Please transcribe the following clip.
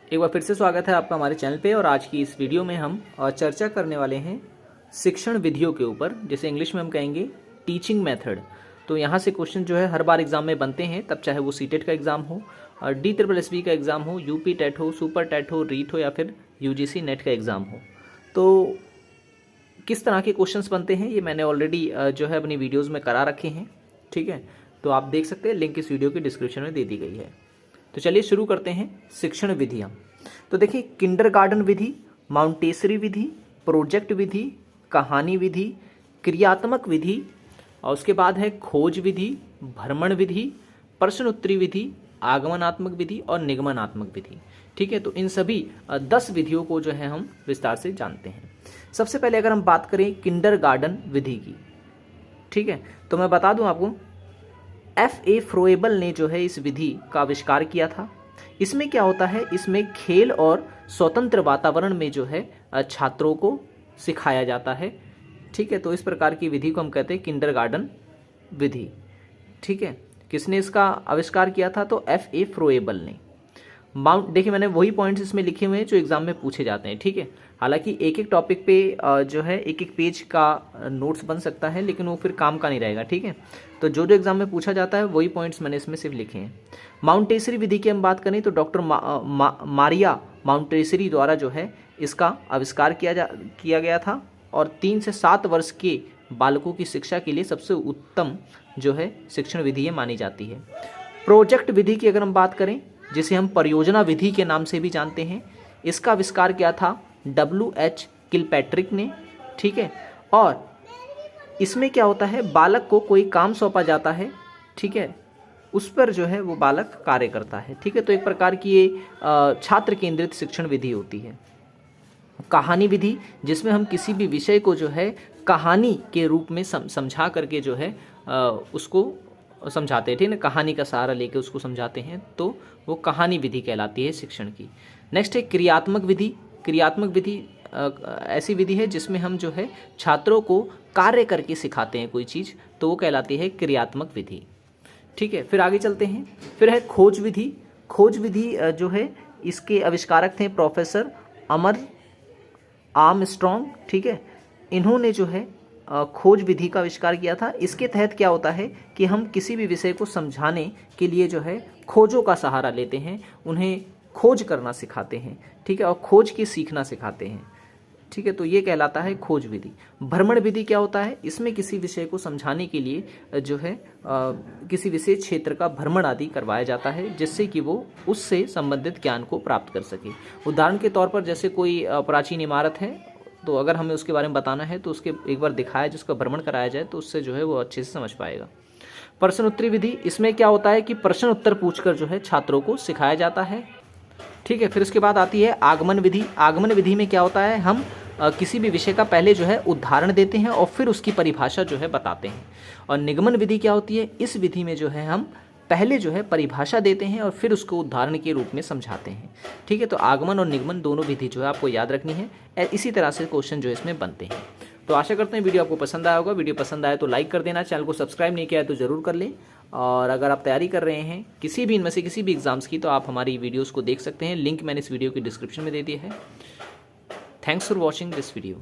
एक बार फिर से स्वागत है आपका हमारे चैनल पे। और आज की इस वीडियो में हम चर्चा करने वाले हैं शिक्षण विधियों के ऊपर, जैसे इंग्लिश में हम कहेंगे टीचिंग मेथड। तो यहाँ से क्वेश्चन जो है हर बार एग्जाम में बनते हैं, तब चाहे वो सीटेट का एग्जाम हो, DSSB का एग्जाम हो, यूपी टेट हो, सुपर टेट हो, रीट हो, या फिर UGC नेट का एग्जाम हो। तो किस तरह के क्वेश्चंस बनते हैं ये मैंने ऑलरेडी जो है अपनी वीडियोज़ में करा रखे हैं, ठीक है। तो आप देख सकते हैं, लिंक इस वीडियो की डिस्क्रिप्शन में दे दी गई है। तो चलिए शुरू करते हैं शिक्षण विधियाँ। तो देखिए, किंडरगार्टन विधि, माउंटेसरी विधि, प्रोजेक्ट विधि, कहानी विधि, क्रियात्मक विधि, और उसके बाद है खोज विधि, भ्रमण विधि, प्रश्न उत्तरी विधि, आगमनात्मक विधि और निगमनात्मक विधि, ठीक है। तो इन सभी 10 विधियों को जो है हम विस्तार से जानते हैं। सबसे पहले अगर हम बात करें किंडरगार्टन विधि की, ठीक है, तो मैं बता दूं आपको, F.A. फ्रोएबल ने जो है इस विधि का आविष्कार किया था। इसमें क्या होता है, इसमें खेल और स्वतंत्र वातावरण में जो है छात्रों को सिखाया जाता है, ठीक है। तो इस प्रकार की विधि को हम कहते हैं किंडरगार्टन विधि, ठीक है। किसने इसका आविष्कार किया था, तो F.A. फ्रोएबल ने। देखिए, मैंने वही पॉइंट्स इसमें लिखे हुए हैं जो एग्जाम में पूछे जाते हैं, ठीक है। हालांकि एक एक टॉपिक पे जो है एक एक पेज का नोट्स बन सकता है, लेकिन वो फिर काम का नहीं रहेगा, ठीक है। तो जो जो एग्जाम में पूछा जाता है वही पॉइंट्स मैंने इसमें सिर्फ लिखे हैं। माउंटेसरी विधि की हम बात करें तो डॉक्टर मारिया माउंटेसरी द्वारा जो है इसका आविष्कार किया गया था, और 3 से 7 वर्ष के बालकों की शिक्षा के लिए सबसे उत्तम जो है शिक्षण विधि ये मानी जाती है। प्रोजेक्ट विधि की अगर हम बात करें, जिसे हम परियोजना विधि के नाम से भी जानते हैं, इसका आविष्कार किया था W.H. किलपैट्रिक ने, ठीक है। और इसमें क्या होता है, बालक को कोई काम सौंपा जाता है, ठीक है, उस पर जो है वो बालक कार्य करता है, ठीक है। तो एक प्रकार की ये छात्र केंद्रित शिक्षण विधि होती है। कहानी विधि, जिसमें हम किसी भी विषय को जो है कहानी के रूप में समझा करके जो है उसको समझाते हैं, ठीक है, कहानी का सहारा लेके उसको समझाते हैं, तो वो कहानी विधि कहलाती है शिक्षण की। नेक्स्ट है क्रियात्मक विधि। क्रियात्मक विधि ऐसी विधि है जिसमें हम जो है छात्रों को कार्य करके सिखाते हैं कोई चीज़, तो वो कहलाती है क्रियात्मक विधि, ठीक है। फिर आगे चलते हैं। फिर है खोज विधि। खोज विधि जो है इसके आविष्कारक थे प्रोफेसर अमर आर्मस्ट्रॉन्ग, ठीक है। इन्होंने जो है खोज विधि का आविष्कार किया था। इसके तहत क्या होता है कि हम किसी भी विषय को समझाने के लिए जो है खोजों का सहारा लेते हैं, उन्हें खोज करना सिखाते हैं, ठीक है, और खोज के सीखना सिखाते हैं, ठीक है। तो ये कहलाता है खोज विधि। भ्रमण विधि क्या होता है, इसमें किसी विषय को समझाने के लिए जो है किसी विशेष क्षेत्र का भ्रमण आदि करवाया जाता है, जिससे कि वो उससे संबंधित ज्ञान को प्राप्त कर सके। उदाहरण के तौर पर जैसे कोई प्राचीन इमारत है, तो अगर हमें उसके बारे में बताना है तो उसके एक बार दिखाया जाए, उसका भ्रमण कराया जाए, तो उससे जो है वो अच्छे से समझ पाएगा। प्रश्न उत्तरी विधि, इसमें क्या होता है कि प्रश्न उत्तर पूछकर जो है छात्रों को सिखाया जाता है, ठीक है। फिर उसके बाद आती है आगमन विधि। आगमन विधि में क्या होता है, हम किसी भी विषय का पहले जो है उदाहरण देते हैं और फिर उसकी परिभाषा जो है बताते हैं। और निगमन विधि क्या होती है, इस विधि में जो है हम पहले जो है परिभाषा देते हैं और फिर उसको उदाहरण के रूप में समझाते हैं, ठीक है। तो आगमन और निगमन दोनों विधि जो है आपको याद रखनी है। इसी तरह से क्वेश्चन जो है इसमें बनते हैं। तो आशा करते हैं वीडियो आपको पसंद आया होगा। वीडियो पसंद आए तो लाइक कर देना, चैनल को सब्सक्राइब नहीं किया है तो ज़रूर कर लें। और अगर आप तैयारी कर रहे हैं किसी भी इनमें से किसी भी एग्जाम्स की, तो आप हमारी वीडियोज़ को देख सकते हैं, लिंक मैंने इस वीडियो की डिस्क्रिप्शन में दे दिया है। Thanks for watching this video.